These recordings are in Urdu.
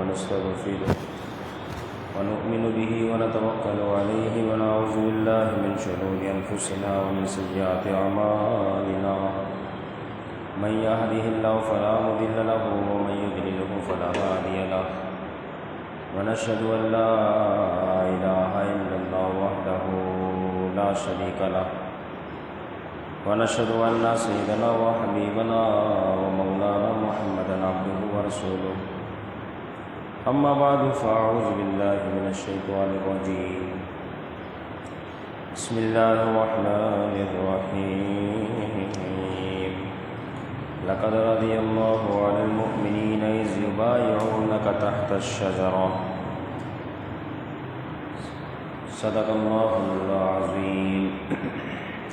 ونستغفره ونؤمن به ونتوكل عليه ونعوذ بالله من شرور أنفسنا ومن سيئات أعمالنا من يهده الله فلا مضل له ومن يضلل فلا هادي له ونشهد أن لا إله إلا الله وحده لا شريك له ونشهد أن سيدنا وحبيبنا ومولانا محمدا عبده ورسوله أما بعد فأعوذ بالله من الشيطان الرجيم بسم الله الرحمن الرحيم لقد رضي الله عن المؤمنين إذ يبايعونك تحت الشجرة صدق الله العظيم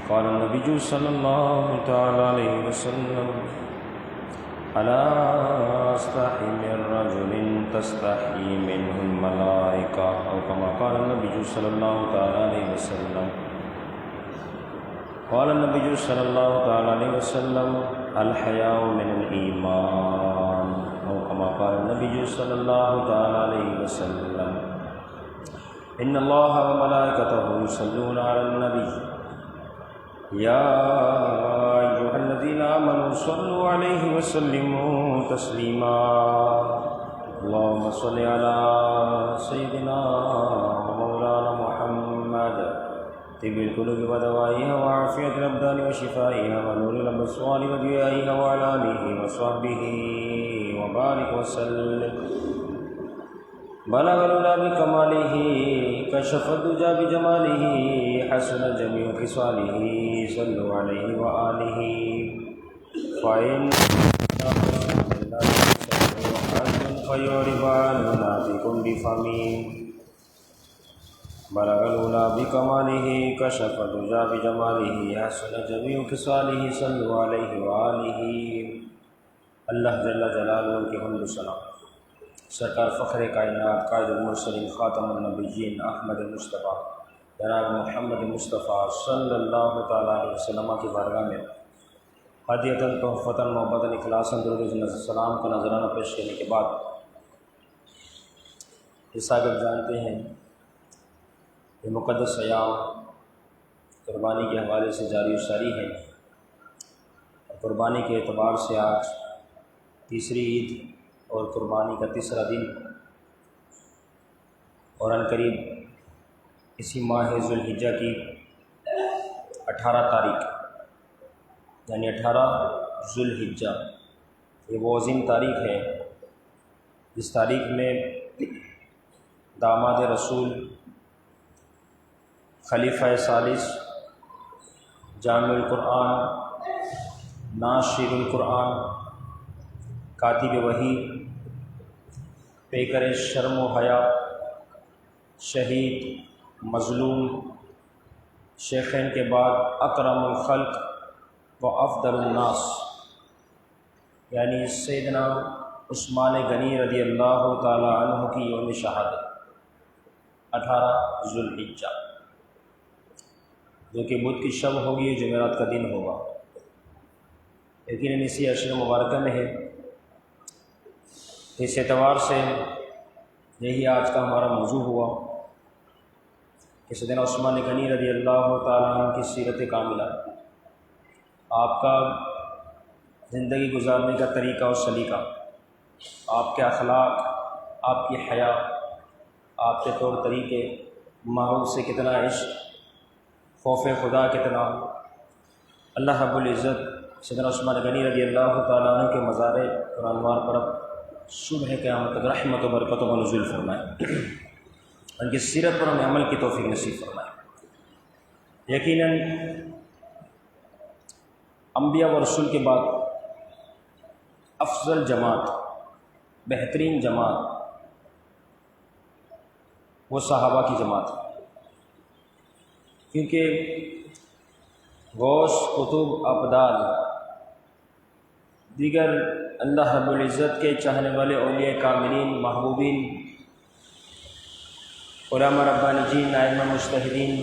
قال النبي صلى الله تعالى عليه وسلم ألا أستحي من رجل تستحي منه الملائكة أو كما قال النبي صلى الله تعالى عليه وسلم قال النبي صلى الله تعالى عليه وسلم الحياء من الإيمان أو كما قال النبي صلى الله تعالى عليه وسلم إن الله وملائكته يصلون على النبي يا أيها الذين آمنوا صلوا عليه وسلموا تسليما اللهم صل على سيدنا ومولانا محمد طب القلوب ودوائها وعافية الأبدان وشفائها ونور الأبصار وضيائها وعلى آله وصحبه وبارك وسلم بلغ العلا بكماله كشف الدجى بجماله حسن جميع خصاله صلوا عليه وآله فإن فيعرض عننا بكم بفمه بلغ العلا بكماله كشف الدجى بجماله حسن جميع خصاله صلوا عليه وآله اللہ جل جلالہ کی حمد و ثنا سرکار فخر کائنات قائد المرسلین خاتم النبیین احمد مصطفیٰ جناب محمد مصطفیٰ صلی اللہ تعالیٰ علیہ وسلم کی بارگاہ میں ہدیۃً تحفۃً محبتاً اخلاصاً درود و سلام کا نذرانہ پیش کرنے کے بعد جیسا کہ جانتے ہیں یہ مقدس ایام قربانی کے حوالے سے جاری و ساری ہے اور قربانی کے اعتبار سے آج تیسری عید اور قربانی کا تیسرا دن اور عنقریب اسی ماہ ذوالحجہ کی 18 تاریخ یعنی 18 ذوالحجہ یہ وہ عظیم تاریخ ہے جس تاریخ میں داماد رسول خلیفہ ثالث جامع القرآن ناشر القرآن کاتب وحی پیکر شرم و حیا شہید مظلوم شیخین کے بعد اکرم الخلق و افضل الناس یعنی سیدنا عثمان غنی رضی اللہ تعالی عنہ کی یوم شہادت 18 ذوالحجہ جو کہ بدھ کی شب ہوگی جمعرات کا دن ہوگا یقیناً اسی عشر مبارکہ میں ہے اس اعتبار سے یہی آج کا ہمارا موضوع ہوا کہ سیدنا عثمان غنی رضی اللہ تعالیٰ عنہ کی سیرت کاملہ آپ کا زندگی گزارنے کا طریقہ اور سلیقہ آپ کے اخلاق آپ کی حیا آپ کے طور طریقے ماحول سے کتنا عشق خوف خدا کتنا اللہ رب العزت سیدنا عثمان غنی رضی اللہ تعالیٰ عنہ کے مزار قرآنوار پر صبح قیامت تک رحمت و برکت و نزول فرمائے ان کی سیرت پر ہمیں عمل کی توفیق نصیب فرمائے یقیناً انبیاء و رسول کے بعد افضل جماعت بہترین جماعت وہ صحابہ کی جماعت ہے کیونکہ غوث قطب ابدال دیگر اللہ رب العزت کے چاہنے والے اولیاء کاملین محبوبین علماء ربانیین ائمہ مجتہدین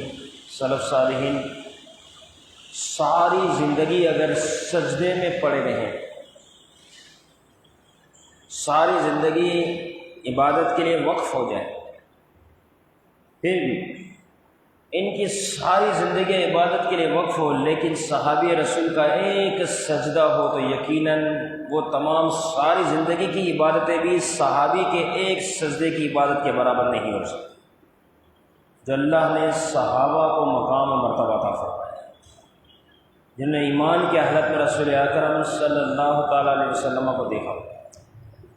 سلف صالحین ساری زندگی اگر سجدے میں پڑے رہیں، ساری زندگی عبادت کے لیے وقف ہو جائیں، پھر بھی ان کی ساری زندگی عبادت کے لیے وقف ہو، لیکن صحابی رسول کا ایک سجدہ ہو تو یقیناً وہ تمام ساری زندگی کی عبادتیں بھی صحابی کے ایک سجدے کی عبادت کے برابر نہیں ہو سکتی جو اللہ نے صحابہ کو مقام و مرتبہ عطا فرمایا، جنہوں نے ایمان کی حالت میں رسول اکرم صلی اللہ تعالیٰ علیہ وسلم کو دیکھا،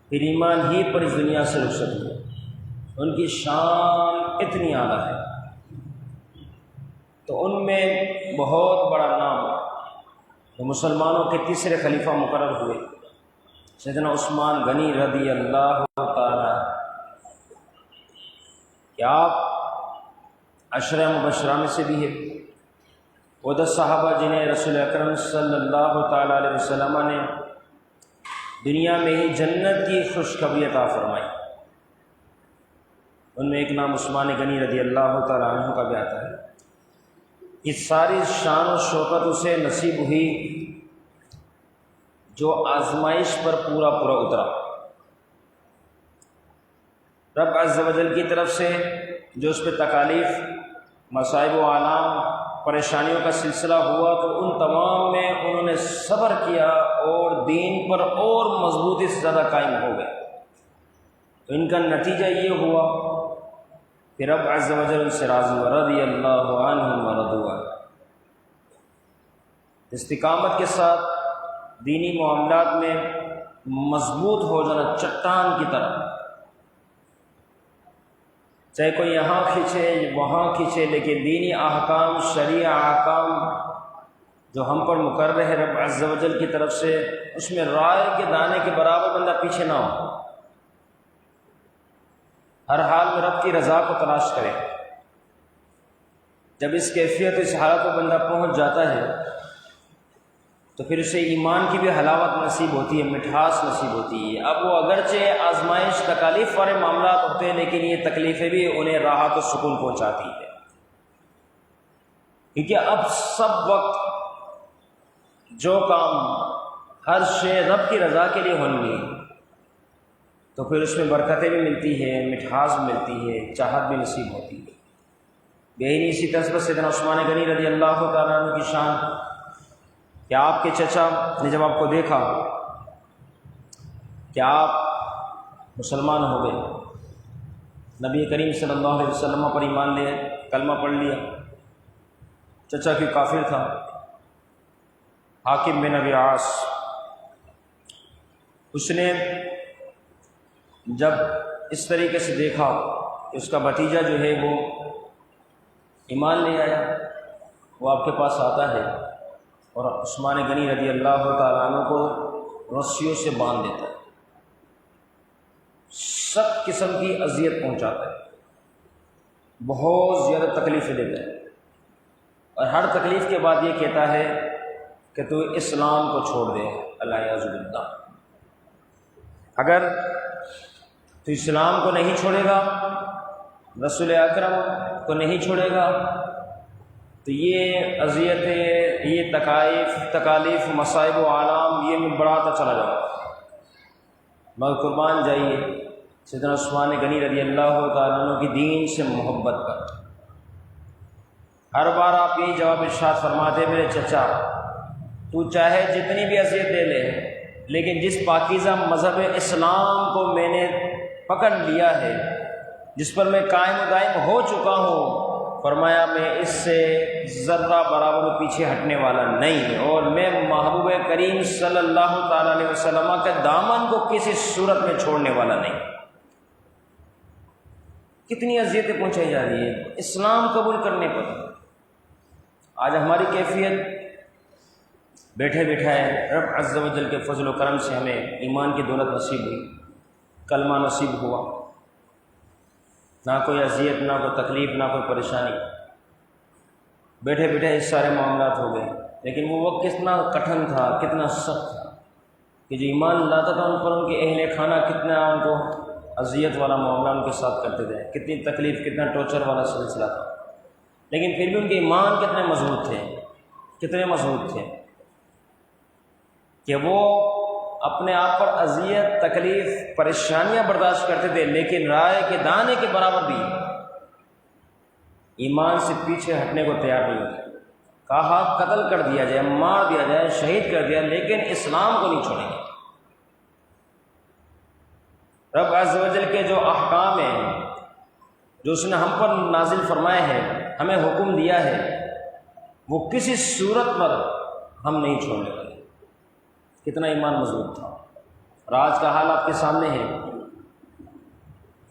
پھر ایمان ہی پر اس دنیا سے رخصت ہوئے۔ ان کی شان اتنی اعلیٰ ہے، تو ان میں بہت بڑا نام جو مسلمانوں کے تیسرے خلیفہ مقرر ہوئے سیدنا عثمان غنی رضی اللہ تعالیٰ، کہ آپ عشرہ مبشرہ میں سے بھی ہے، وہ 10 صحابہ جنہیں رسول اکرم صلی اللہ تعالیٰ علیہ وسلم نے دنیا میں ہی جنت کی خوشخبری عطا فرمائی، ان میں ایک نام عثمان غنی رضی اللہ تعالیٰ عنہ کا بھی آتا ہے۔ اس ساری شان و شوکت اسے نصیب ہوئی جو آزمائش پر پورا اترا، رب عز و جل کی طرف سے جو اس پہ تکالیف، مصائب و آلام، پریشانیوں کا سلسلہ ہوا، تو ان تمام میں انہوں نے صبر کیا اور دین پر اور مضبوطی سے زیادہ قائم ہو گئے، تو ان کا نتیجہ یہ ہوا کہ رب عز و جل ان سے راضی ہوا، رضی اللہ عنہم ورضوا عنہ۔ استقامت کے ساتھ دینی معاملات میں مضبوط ہو جانا چٹان کی طرح، چاہے کوئی یہاں کھینچے وہاں کھینچے، لیکن دینی احکام، شرعی احکام جو ہم پر مقرر ہے رب عز و جل کی طرف سے، اس میں رائے کے دانے کے برابر بندہ پیچھے نہ ہو، ہر حال میں رب کی رضا کو تلاش کرے۔ جب اس کیفیت، اس حالت کو بندہ پہنچ جاتا ہے تو پھر اسے ایمان کی بھی حلاوت نصیب ہوتی ہے، مٹھاس نصیب ہوتی ہے۔ اب وہ اگرچہ آزمائش، تکالیف والے معاملات ہوتے ہیں، لیکن یہ تکلیفیں بھی انہیں راحت و سکون پہنچاتی ہے، کیونکہ اب سب وقت جو کام، ہر شے رب کی رضا کے لیے ہونی ہے، تو پھر اس میں برکتیں بھی ملتی ہیں، مٹھاس بھی ملتی ہے، چاہت بھی نصیب ہوتی ہے۔ یہی اسی طرح سیدنا عثمان غنی رضی اللہ تعالیٰ عنہ کی شان کہ آپ کے چچا نے جب آپ کو دیکھا کہ آپ مسلمان ہو گئے، نبی کریم صلی اللہ علیہ وسلم پر ایمان لے، کلمہ پڑھ لیا، چچا کی کافر تھا حاکم بن ابی عاص، اس نے جب اس طریقے سے دیکھا کہ اس کا بھتیجا جو ہے وہ ایمان لے آیا، وہ آپ کے پاس آتا ہے اور عثمان غنی رضی اللہ تعالیٰ عنہ کو رسیوں سے باندھ دیتا ہے، سخت قسم کی اذیت پہنچاتا ہے، بہت زیادہ تکلیفیں دیتا ہے، اور ہر تکلیف کے بعد یہ کہتا ہے کہ تو اسلام کو چھوڑ دے، اللہ یعوذ باللہ۔ اگر تو اسلام کو نہیں چھوڑے گا، رسول اکرم کو نہیں چھوڑے گا، تو یہ اذیتیں، یہ تکالیف، مصائب و آلام، یہ میں بڑھاتا چلا جاؤں گا، مگر قربان جائیے سیدنا عثمان غنی رضی اللہ تعالیٰ عنہ کی دین سے محبت پر۔ ہر بار آپ یہی جواب ارشاد فرماتے، میرے چچا تو چاہے جتنی بھی اذیت دے لے، لیکن جس پاکیزہ مذہب اسلام کو میں نے پکڑ لیا ہے، جس پر میں قائم و دائم ہو چکا ہوں، فرمایا میں اس سے ذرہ برابر پیچھے ہٹنے والا نہیں، اور میں محبوب کریم صلی اللہ تعالیٰ علیہ وسلم کے دامن کو کسی صورت میں چھوڑنے والا نہیں۔ کتنی اذیتیں پہنچائی جا رہی ہے اسلام قبول کرنے پر۔ آج ہماری کیفیت بیٹھے بیٹھائے رب عز و جل کے فضل و کرم سے ہمیں ایمان کی دولت نصیب ہوئی، کلمہ نصیب ہوا، نہ کوئی اذیت، نہ کوئی تکلیف، نہ کوئی پریشانی، بیٹھے بیٹھے اس سارے معاملات ہو گئے۔ لیکن وہ وقت کتنا کٹھن تھا، کتنا سخت تھا، کہ جو ایمان لاتا تھا ان پر ان کے اہل خانہ کتنا ان کو اذیت والا معاملہ ان کے ساتھ کرتے تھے، کتنی تکلیف، کتنا ٹارچر والا سلسلہ تھا، لیکن پھر بھی ان کے ایمان کتنے مضبوط تھے، کتنے مضبوط تھے کہ وہ اپنے آپ پر اذیت، تکلیف، پریشانیاں برداشت کرتے تھے، لیکن رائے کے دانے کے برابر بھی ایمان سے پیچھے ہٹنے کو تیار نہیں ہوتے۔ کہا قتل کر دیا جائے، مار دیا جائے، شہید کر دیا، لیکن اسلام کو نہیں چھوڑیں گے۔ رب عز و جل کے جو احکام ہیں، جو اس نے ہم پر نازل فرمائے ہیں، ہمیں حکم دیا ہے، وہ کسی صورت پر ہم نہیں چھوڑنے والے۔ کتنا ایمان مضبوط تھا۔ اور آج کا حال آپ کے سامنے ہے،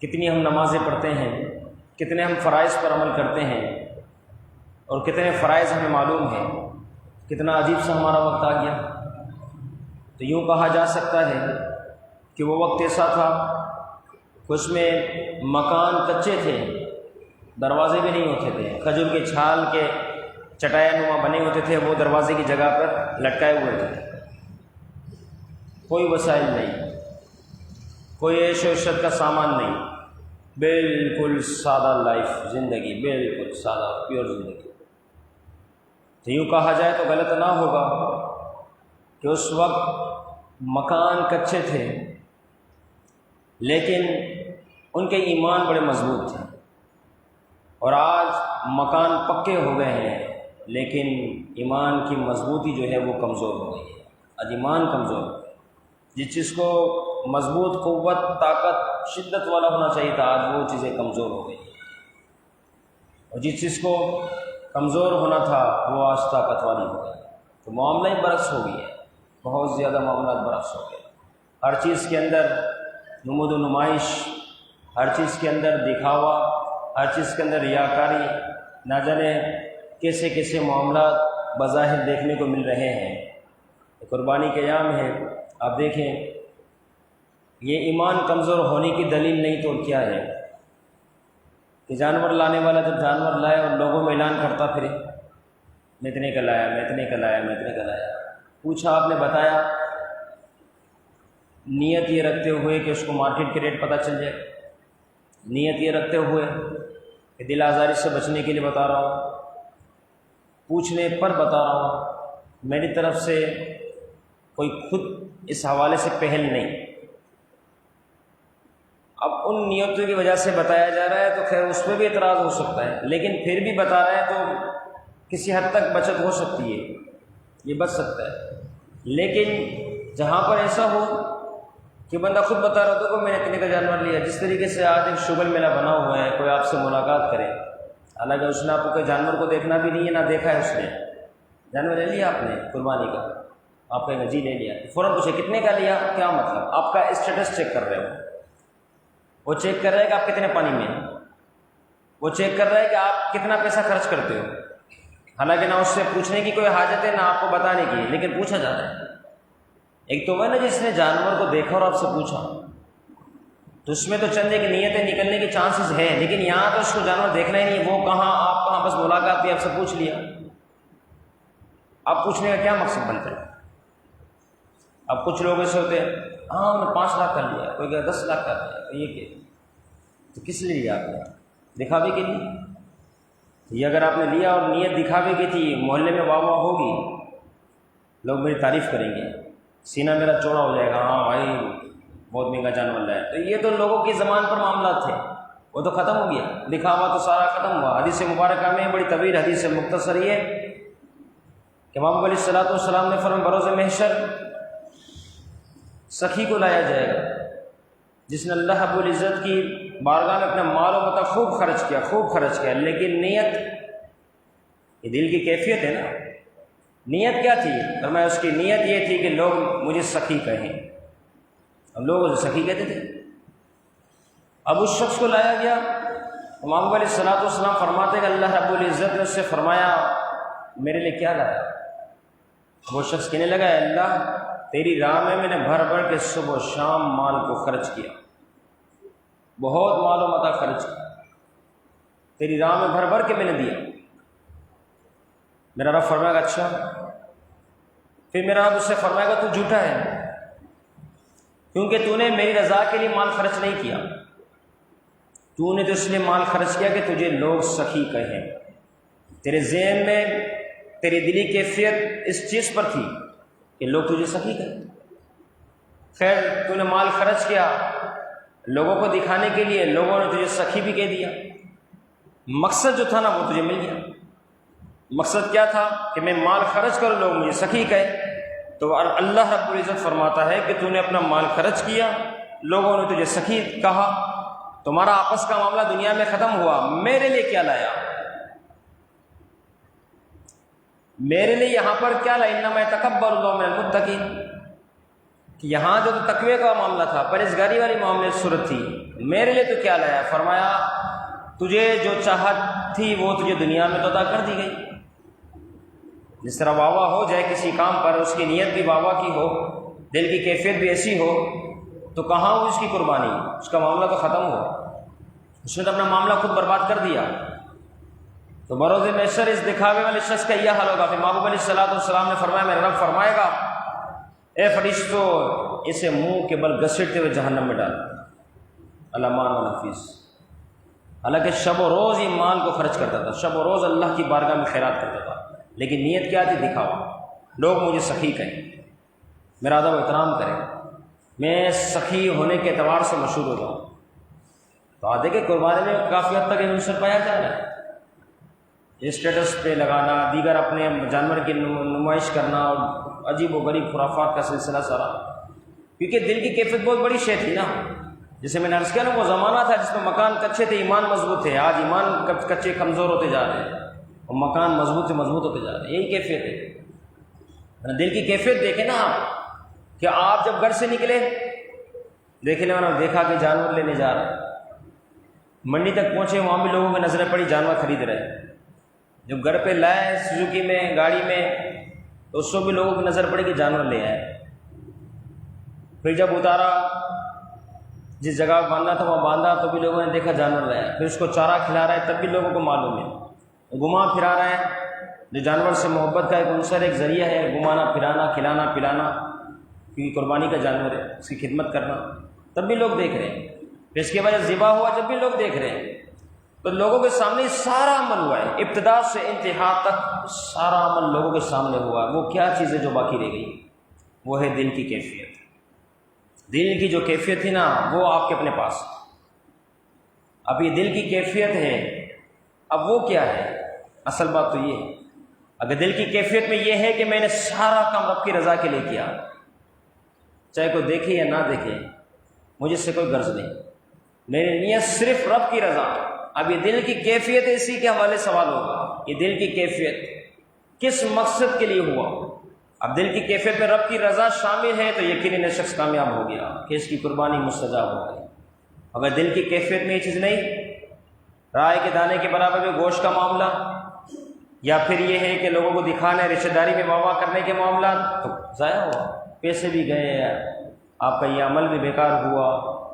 کتنی ہم نمازیں پڑھتے ہیں، کتنے ہم فرائض پر عمل کرتے ہیں، اور کتنے فرائض ہمیں معلوم ہیں، کتنا عجیب سا ہمارا وقت آ گیا۔ تو یوں کہا جا سکتا ہے کہ وہ وقت ایسا تھا کہ اس میں مکان کچے تھے، دروازے بھی نہیں ہوتے تھے، کھجور کے چھال کے چٹایا نما بنے ہوتے تھے، وہ دروازے کی جگہ پر لٹکائے ہوئے تھے۔ کوئی وسائل نہیں، کوئی عیش و عشرت کا سامان نہیں، بالکل سادہ لائف، زندگی بالکل سادہ پیور زندگی۔ تو یوں کہا جائے تو غلط نہ ہوگا کہ اس وقت مکان کچے تھے، لیکن ان کے ایمان بڑے مضبوط تھے، اور آج مکان پکے ہو گئے ہیں، لیکن ایمان کی مضبوطی جو ہے وہ کمزور ہو گئی ہے۔ آج ایمان کمزور ہو گیا۔ جس چیز کو مضبوط، قوت، طاقت، شدت والا ہونا چاہیے تھا، آج وہ چیزیں کمزور ہو گئی، اور جس چیز کو کمزور ہونا تھا وہ آج طاقت والی ہو گئی۔ تو معاملہ ہی برعکس ہو گئی ہے، بہت زیادہ معاملات برعکس ہو گئے۔ ہر چیز کے اندر نمود و نمائش، ہر چیز کے اندر دکھاوا، ہر چیز کے اندر ریاکاری، نہ جانے کیسے کیسے معاملات بظاہر دیکھنے کو مل رہے ہیں۔ قربانی کے ایام ہے، آپ دیکھیں یہ ایمان کمزور ہونے کی دلیل نہیں تو کیا ہے کہ جانور لانے والا جب جانور لائے اور لوگوں میں اعلان کرتا پھرے، میں اتنے کا لایا، میں اتنے کا لایا، میں اتنے کا لایا۔ پوچھا، آپ نے بتایا، نیت یہ رکھتے ہوئے کہ اس کو مارکیٹ کے ریٹ پتہ چل جائے، نیت یہ رکھتے ہوئے کہ دل آزاری سے بچنے کے لیے بتا رہا ہوں، پوچھنے پر بتا رہا ہوں، میری طرف سے کوئی خود اس حوالے سے پہل نہیں۔ اب ان نیتوں کی وجہ سے بتایا جا رہا ہے تو خیر اس پہ بھی اعتراض ہو سکتا ہے، لیکن پھر بھی بتا رہا ہے تو کسی حد تک بچت ہو سکتی ہے، یہ بچ سکتا ہے۔ لیکن جہاں پر ایسا ہو کہ بندہ خود بتا رہا تو میں نے اتنے کا جانور لیا، جس طریقے سے آج ایک شغل میلہ بنا ہوا ہے، کوئی آپ سے ملاقات کرے، حالانکہ اس نے آپ کو کوئی جانور کو دیکھنا بھی نہیں ہے، نہ دیکھا ہے اس نے، جانور لے لیا آپ نے قربانی کا، آپ کہیں جی لے لیا، فوراً پوچھے کتنے کا لیا، کیا مطلب؟ آپ کا اسٹیٹس چیک کر رہے ہو، وہ چیک کر رہا ہے کہ آپ کتنے پانی میں ہیں، وہ چیک کر رہا ہے کہ آپ کتنا پیسہ خرچ کرتے ہو، حالانکہ نہ اس سے پوچھنے کی کوئی حاجت ہے نہ آپ کو بتانے کی، لیکن پوچھا جا رہا ہے۔ ایک تو وہ نا جس نے جانور کو دیکھا اور آپ سے پوچھا، تو اس میں تو چند ایک نیتیں نکلنے کے چانسز ہیں، لیکن یہاں تو اس کو جانور دیکھنا ہی نہیں، وہ کہاں آپ کہاں، بس ملاقات بھی آپ سے پوچھ لیا۔ آپ پوچھنے کا کیا مقصد بنتا ہے؟ اب کچھ لوگ ایسے ہوتے ہیں، ہاں میں 5 لاکھ کر لیا، کوئی کہ 10 لاکھ کر لیا، تو یہ کہ تو کس لیے لیا آپ نے؟ دکھاوے کے لیے؟ یہ اگر آپ نے لیا اور نیت دکھاوے کی تھی، محلے میں واہ واہ ہوگی، لوگ میری تعریف کریں گے، سینہ میرا چوڑا ہو جائے گا، ہاں بھائی بہت مہنگا جانور لایا، تو یہ تو لوگوں کی زبان پر معاملات تھے، وہ تو ختم ہو گیا، دکھاوا تو سارا ختم ہوا۔ حدیث مبارکہ میں بڑی طویل حدیث مختصر یہ کہ امام علیہ الصلوۃ والسلام نے فرمایا بروز محشر سخی کو لایا جائے گا جس نے اللہ رب العزت کی بارگاہ میں اپنا مال و متا خوب خرچ کیا، لیکن نیت، یہ دل کی کیفیت ہے نا، نیت کیا تھی؟ فرمایا اس کی نیت یہ تھی کہ لوگ مجھے سخی کہیں، اب لوگ اسے سخی کہتے تھے۔ اب اس شخص کو لایا گیا، امام علیہ الصلوۃ والسلام فرماتے کہ اللہ رب العزت نے اس سے فرمایا میرے لیے کیا لایا؟ وہ شخص کہنے لگا اے اللہ تیری راہ میں نے بھر بھر کے صبح و شام مال کو خرچ کیا، بہت مال و متا خرچ کیا، تیری راہ میں بھر بھر کے میں نے دیا۔ میرا رب فرمائے گا اچھا، پھر میرا رب اس سے فرمائے گا تو جھوٹا ہے، کیونکہ تو نے میری رضا کے لیے مال خرچ نہیں کیا، تو نے تو اس لیے مال خرچ کیا کہ تجھے لوگ سخی کہیں۔ تیرے ذہن میں تیری دلی کیفیت اس چیز پر تھی کہ لوگ تجھے سخی کہیں، خیر تو نے مال خرچ کیا لوگوں کو دکھانے کے لیے، لوگوں نے تجھے سخی بھی کہہ دیا، مقصد جو تھا نا وہ تجھے مل گیا۔ مقصد کیا تھا کہ میں مال خرچ کروں لوگ مجھے سخی کہے، تو اللہ رب العزت فرماتا ہے کہ تو نے اپنا مال خرچ کیا، لوگوں نے تجھے سخی کہا، تمہارا آپس کا معاملہ دنیا میں ختم ہوا، میرے لیے کیا لایا؟ میرے لیے یہاں پر کیا لایا؟ انما یتقبل اللہ من المتقین، کہ یہاں جو تقوی کا معاملہ تھا، پرہیزگاری والی معاملے صورت تھی، میرے لیے تو کیا لایا؟ فرمایا تجھے جو چاہت تھی وہ تجھے دنیا میں تو عطا کر دی گئی۔ جس طرح واہ واہ ہو جائے کسی کام پر، اس کی نیت بھی واہ واہ کی ہو، دل کی کیفیت بھی ایسی ہو، تو کہاں ہو اس کی قربانی؟ اس کا معاملہ تو ختم ہوا، اس نے تو اپنا معاملہ خود برباد کر دیا۔ تو بروز محشر اس دکھاوے والے شخص کا یہ حال ہوگا۔ پھر محبوب علیہ الصلوۃ والسلام نے فرمایا، میرا رب فرمائے گا اے فرشتو اسے منہ کے بل گھسیٹتے ہوئے جہنم میں ڈال، الامان و نفیس۔ حالانکہ شب و روز یہ مال کو خرچ کرتا تھا، شب و روز اللہ کی بارگاہ میں خیرات کرتا تھا، لیکن نیت کیا تھی؟ دکھاوا، لوگ مجھے سخی کہیں، میرا ادب و احترام کریں، میں سخی ہونے کے اعتبار سے مشہور ہو جاؤں۔ تو آدھے کہ قربانی میں کافی حد تک یہ عنصر پایا جا رہا ہے، اسٹیٹس پہ لگانا، دیگر اپنے جانور کی نمائش کرنا، اور عجیب و غریب خرافات کا سلسلہ سارا، کیونکہ دل کی کیفیت بہت بڑی شے تھی نا۔ جسے میں نے عرض کیا نا، وہ زمانہ تھا جس میں مکان کچے تھے، ایمان مضبوط تھے، آج ایمان کچے کمزور ہوتے جا رہے ہیں اور مکان مضبوط سے مضبوط ہوتے جا رہے ہیں، یہی کیفیت ہے۔ دل کی کیفیت دیکھیں نا آپ، کہ آپ جب گھر سے نکلے، دیکھنے والا دیکھا کہ جانور لینے جا رہے ہیں، منڈی تک پہنچے، وہاں بھی لوگوں کی نظریں پڑی، جانور خرید رہے ہیں، جب گھر پہ لائے سوزوکی میں گاڑی میں، تو اس کو بھی لوگوں کی نظر پڑی کہ جانور لے آئے۔ پھر جب اتارا، جس جگہ باندھنا تھا وہاں باندھا، تو بھی لوگوں نے دیکھا جانور لایا۔ پھر اس کو چارہ کھلا رہا ہے، تب بھی لوگوں کو معلوم ہے، گھما پھرا رہا ہے۔ جو جانور سے محبت کا ایک عنصر، ایک ذریعہ ہے، گھمانا پھرانا، کھلانا پلانا، کیونکہ قربانی کا جانور ہے، اس کی خدمت کرنا، تب بھی لوگ دیکھ رہے ہیں۔ پھر اس کے بعد ذبح ہوا، جب بھی لوگ دیکھ رہے ہیں۔ تو لوگوں کے سامنے سارا عمل ہوا ہے، ابتدا سے انتہا تک سارا عمل لوگوں کے سامنے ہوا ہے۔ وہ کیا چیز ہے جو باقی رہ گئی؟ وہ ہے دل کی کیفیت۔ دل کی جو کیفیت تھی نا، وہ آپ کے اپنے پاس، اب یہ دل کی کیفیت ہے، اب وہ کیا ہے؟ اصل بات تو یہ ہے، اگر دل کی کیفیت میں یہ ہے کہ میں نے سارا کام رب کی رضا کے لیے کیا، چاہے کوئی دیکھے یا نہ دیکھے، مجھے اس سے کوئی غرض نہیں، میری نیت صرف رب کی رضا۔ اب یہ دل کی کیفیت اسی کے حوالے سوال ہوگا، یہ دل کی کیفیت کس مقصد کے لیے ہوا؟ اب دل کی کیفیت میں رب کی رضا شامل ہے تو یقیناً یہ شخص کامیاب ہو گیا کہ اس کی قربانی مستجاب ہو گئی۔ اگر دل کی کیفیت میں یہ چیز نہیں، رائے کے دانے کے برابر میں گوشت کا معاملہ، یا پھر یہ ہے کہ لوگوں کو دکھانے، رشتہ داری میں واہ واہ کرنے کے معاملات، تو ضائع ہوا، پیسے بھی گئے، آپ کا یہ عمل بھی بیکار ہوا،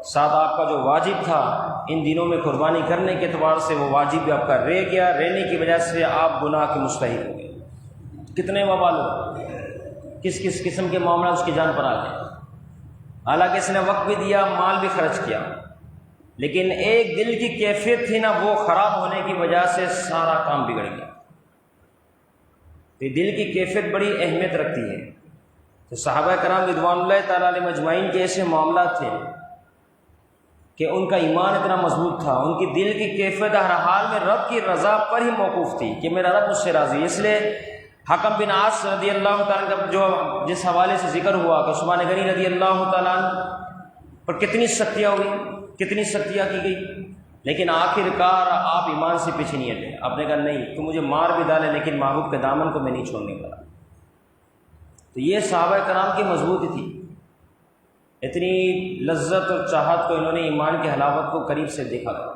ساتھ آپ کا جو واجب تھا ان دنوں میں قربانی کرنے کے اعتبار سے وہ واجب بھی آپ کا رہ گیا، رہنے کی وجہ سے آپ گناہ کے مستحق ہو گئے۔ کتنے وبال ہو، کس کس قسم کے معاملات اس کی جان پر آ گئے، حالانکہ اس نے وقت بھی دیا، مال بھی خرچ کیا، لیکن ایک دل کی کیفیت تھی نا، وہ خراب ہونے کی وجہ سے سارا کام بگڑ گیا۔ تو دل کی کیفیت بڑی اہمیت رکھتی ہے۔ تو صحابہ کرام رضوان اللہ تعالیٰ علیہ مجمعین کے ایسے معاملات تھے کہ ان کا ایمان اتنا مضبوط تھا، ان کی دل کی کیفیت ہر حال میں رب کی رضا پر ہی موقوف تھی کہ میرا رب مجھ سے راضی ہے۔ اس لیے حکم بن عاص رضی اللہ تعالیٰ کا جو جس حوالے سے ذکر ہوا کہ عثمان غنی رضی اللہ تعالیٰ پر کتنی سختیاں ہوئی، کتنی سختیاں کی گئی، لیکن آخر کار آپ ایمان سے پیچھے نہیں ہٹے۔ آپ نے کہا نہیں، تو مجھے مار بھی ڈالے لیکن محبوب کے دامن کو میں نہیں چھوڑنے والا۔ تو یہ صحابہ کرام کی مضبوطی تھی، اتنی لذت اور چاہت کو انہوں نے ایمان کی حلاوت کو قریب سے دیکھا تھا،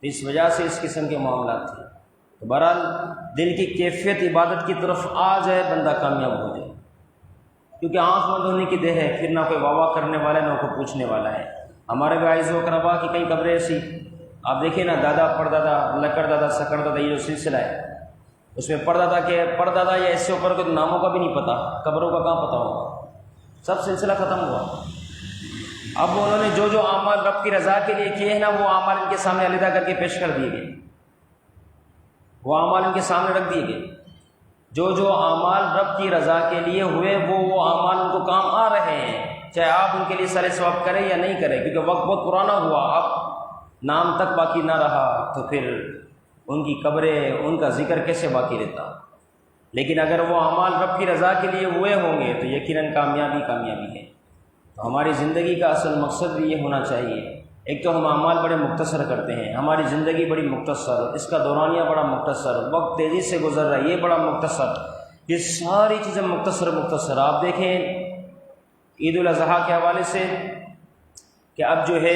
اس وجہ سے اس قسم کے معاملات تھے۔ تو بہرحال دل کی کیفیت عبادت کی طرف آ جائے، بندہ کامیاب ہو جائے، کیونکہ آنکھ بند ہونے کی دیر ہے، پھر نہ کوئی واہ واہ کرنے والا ہے نہ کوئی پوچھنے والا ہے۔ ہمارے بھی عائز و اقربا کی کئی قبریں ایسی، آپ دیکھیں نا، دادا پردادا لکڑ دادا سکڑ دادا، یہ جو سلسلہ ہے اس میں پردادا یا اس سے اوپر کے ناموں کا بھی نہیں پتہ، قبروں کا کہاں پتہ ہوگا، سب سلسلہ ختم ہوا۔ اب انہوں نے جو جو اعمال رب کی رضا کے لیے کیے ہیں نا، وہ اعمال ان کے سامنے علیحدہ کر کے پیش کر دیے گئے، وہ اعمال ان کے سامنے رکھ دیے گئے، جو جو اعمال رب کی رضا کے لیے ہوئے وہ اعمال ان کو کام آ رہے ہیں۔ چاہے آپ ان کے لیے سارے ثواب کریں یا نہیں کریں، کیونکہ وقت بہت پرانا ہوا، اب نام تک باقی نہ رہا تو پھر ان کی قبریں، ان کا ذکر کیسے باقی رہتا۔ لیکن اگر وہ اعمال رب کی رضا کے لیے ہوئے ہوں گے تو یقیناً کامیابی ہے۔ تو ہماری زندگی کا اصل مقصد بھی یہ ہونا چاہیے، ایک تو ہم اعمال بڑے مختصر کرتے ہیں، ہماری زندگی بڑی مختصر، اس کا دورانیہ بڑا مختصر، وقت تیزی سے گزر رہا ہے، یہ بڑا مختصر، یہ ساری چیزیں مختصر۔ آپ دیکھیں عید الاضحیٰ کے حوالے سے کہ اب جو ہے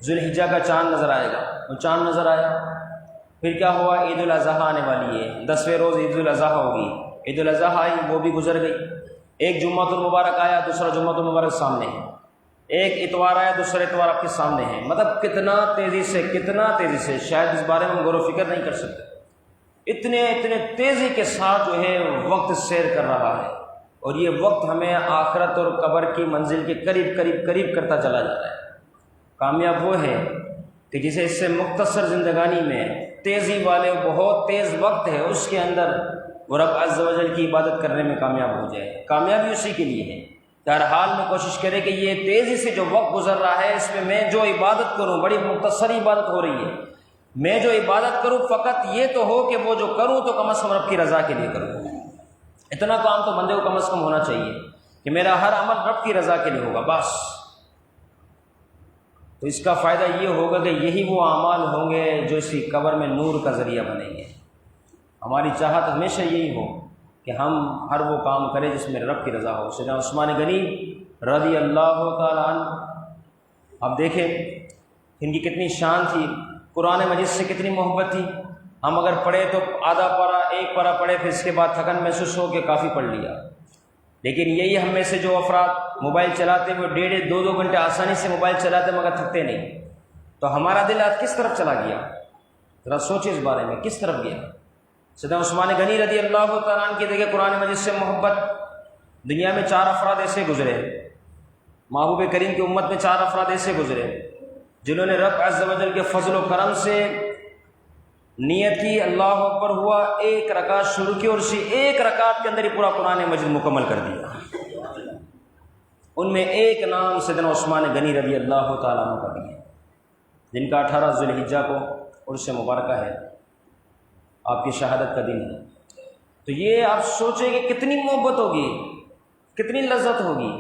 ذوالحجہ کا چاند نظر آئے گا، وہ چاند نظر آیا، پھر کیا ہوا، عید الاضحیٰ آنے والی ہے، 10ویں روز عید الاضحیٰ ہوگی، عید الاضحیٰ آئی وہ بھی گزر گئی، ایک جمعۃ المبارک آیا، دوسرا جمعۃ المبارک سامنے ہے، ایک اتوار آیا، دوسرا اتوار آپ کے سامنے ہے۔ مطلب کتنا تیزی سے، شاید اس بارے میں ہم غور و فکر نہیں کر سکتے، اتنے تیزی کے ساتھ جو ہے وقت سیر کر رہا ہے، اور یہ وقت ہمیں آخرت اور قبر کی منزل کے قریب کرتا چلا جا رہا ہے۔ کامیاب وہ ہے کہ جسے اس سے مختصر زندگانی میں تیزی والے بہت تیز وقت ہے، اس کے اندر وہ رب عز و جل کی عبادت کرنے میں کامیاب ہو جائے۔ کامیابی اسی کے لیے ہے کہ ہر حال میں کوشش کرے کہ یہ تیزی سے جو وقت گزر رہا ہے، اس میں جو عبادت کروں، بڑی مختصر عبادت ہو رہی ہے، میں جو عبادت کروں فقط یہ تو ہو کہ وہ جو کروں تو کم از کم رب کی رضا کے لیے کروں۔ اتنا کام تو بندے کو کم از کم ہونا چاہیے کہ میرا ہر عمل رب کی رضا کے لیے ہوگا بس۔ تو اس کا فائدہ یہ ہوگا کہ یہی وہ اعمال ہوں گے جو اسی قبر میں نور کا ذریعہ بنیں گے۔ ہماری چاہت ہمیشہ یہی ہو کہ ہم ہر وہ کام کریں جس میں رب کی رضا ہو۔ سیدنا عثمان غنی رضی اللہ تعالیٰ عنہ، اب دیکھیں ان کی کتنی شان تھی، قرآن مجید سے کتنی محبت تھی۔ ہم اگر پڑھے تو آدھا پارہ، ایک پارہ پڑھے، پھر اس کے بعد تھکن محسوس ہو کہ کافی پڑھ لیا، لیکن یہی ہم میں سے جو افراد موبائل چلاتے ہوئے 1.5-2 گھنٹے آسانی سے موبائل چلاتے مگر تھکتے نہیں، تو ہمارا دل آج کس طرف چلا گیا؟ ذرا سوچیں اس بارے میں، کس طرف گیا؟ سیدنا عثمان غنی رضی اللہ تعالیٰ عنہ کی دیکھیں قرآن مجید سے محبت۔ دنیا میں 4 افراد ایسے گزرے، محبوب کریم کی امت میں 4 افراد ایسے گزرے جنہوں نے رب عز و جل کے فضل و کرم سے نیت کی، اللہ اکبر ہوا، 1 رکعت شروع کی اور اسی 1 رکعت کے اندر ہی پورا قرآن مجید مکمل کر دیا۔ ان میں ایک نام سیدنا عثمان غنی رضی اللہ تعالیٰ عنہ کا بھی ہے، جن کا 18 ذوالحجہ کو عرس مبارکہ ہے، آپ کی شہادت کا دن ہے۔ تو یہ آپ سوچیں کہ کتنی محبت ہوگی، کتنی لذت ہوگی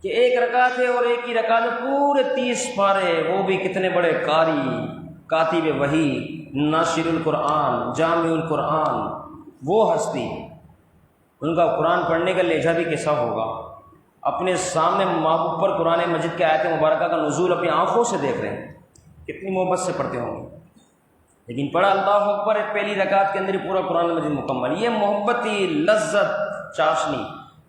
کہ 1 رکعت ہے اور 1 ہی رکعت میں پورے 30 پارے، وہ بھی کتنے بڑے قاری، کاتب وحی، ناشر القرآن، جامع القرآن، وہ ہستی، ان کا قرآن پڑھنے کا لہجہ بھی کیسا ہوگا، اپنے سامنے محبوب پر قرآن مجید کے آیت مبارکہ کا نزول اپنی آنکھوں سے دیکھ رہے ہیں، کتنی محبت سے پڑھتے ہوں گے۔ لیکن پڑھا اللہ اکبر، پہلی رکعت کے اندر ہی پورا قرآن مجید مکمل۔ یہ محبتی لذت چاشنی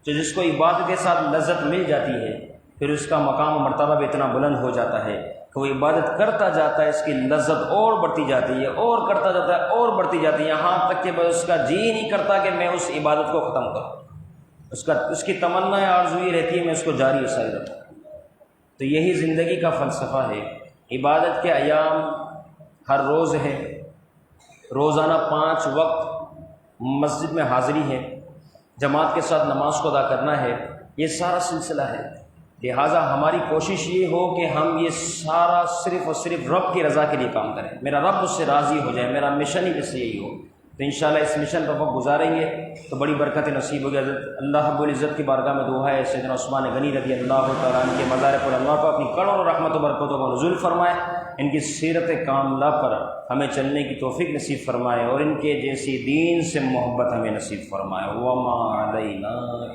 جو جس کو عبادت کے ساتھ لذت مل جاتی ہے، پھر اس کا مقام و مرتبہ بھی اتنا بلند ہو جاتا ہے کہ وہ عبادت کرتا جاتا ہے، اس کی لذت اور بڑھتی جاتی ہے، اور کرتا جاتا ہے، اور بڑھتی جاتی ہے، یہاں تک کہ اس کا جی نہیں کرتا کہ میں اس عبادت کو ختم کروں، اس کی تمنا آرزو یہ رہتی ہے میں اس کو جاری ساری رکھوں۔ تو یہی زندگی کا فلسفہ ہے۔ عبادت کے ایام ہر روز ہے، روزانہ 5 وقت مسجد میں حاضری ہے، جماعت کے ساتھ نماز کو ادا کرنا ہے، یہ سارا سلسلہ ہے۔ لہٰذا ہماری کوشش یہ ہو کہ ہم یہ سارا صرف اور صرف رب کی رضا کے لیے کام کریں، میرا رب مجھ سے راضی ہو جائے، میرا مشن ہی بس یہی ہو۔ تو انشاءاللہ اس مشن پر وقت گزاریں گے تو بڑی برکت نصیب ہوگی۔ اللہ رب العزت کی بارگاہ میں دعا ہے سیدنا عثمان غنی رضی اللہ تعالیٰ عنہ کے مزار پر اللہ کو اپنی کروڑوں رحمت و برکتوں کو نزول فرمائے، ان کی سیرت کاملہ پر ہمیں چلنے کی توفیق نصیب فرمائے، اور ان کے جیسی دین سے محبت ہمیں نصیب فرمائے۔ وما علینا الا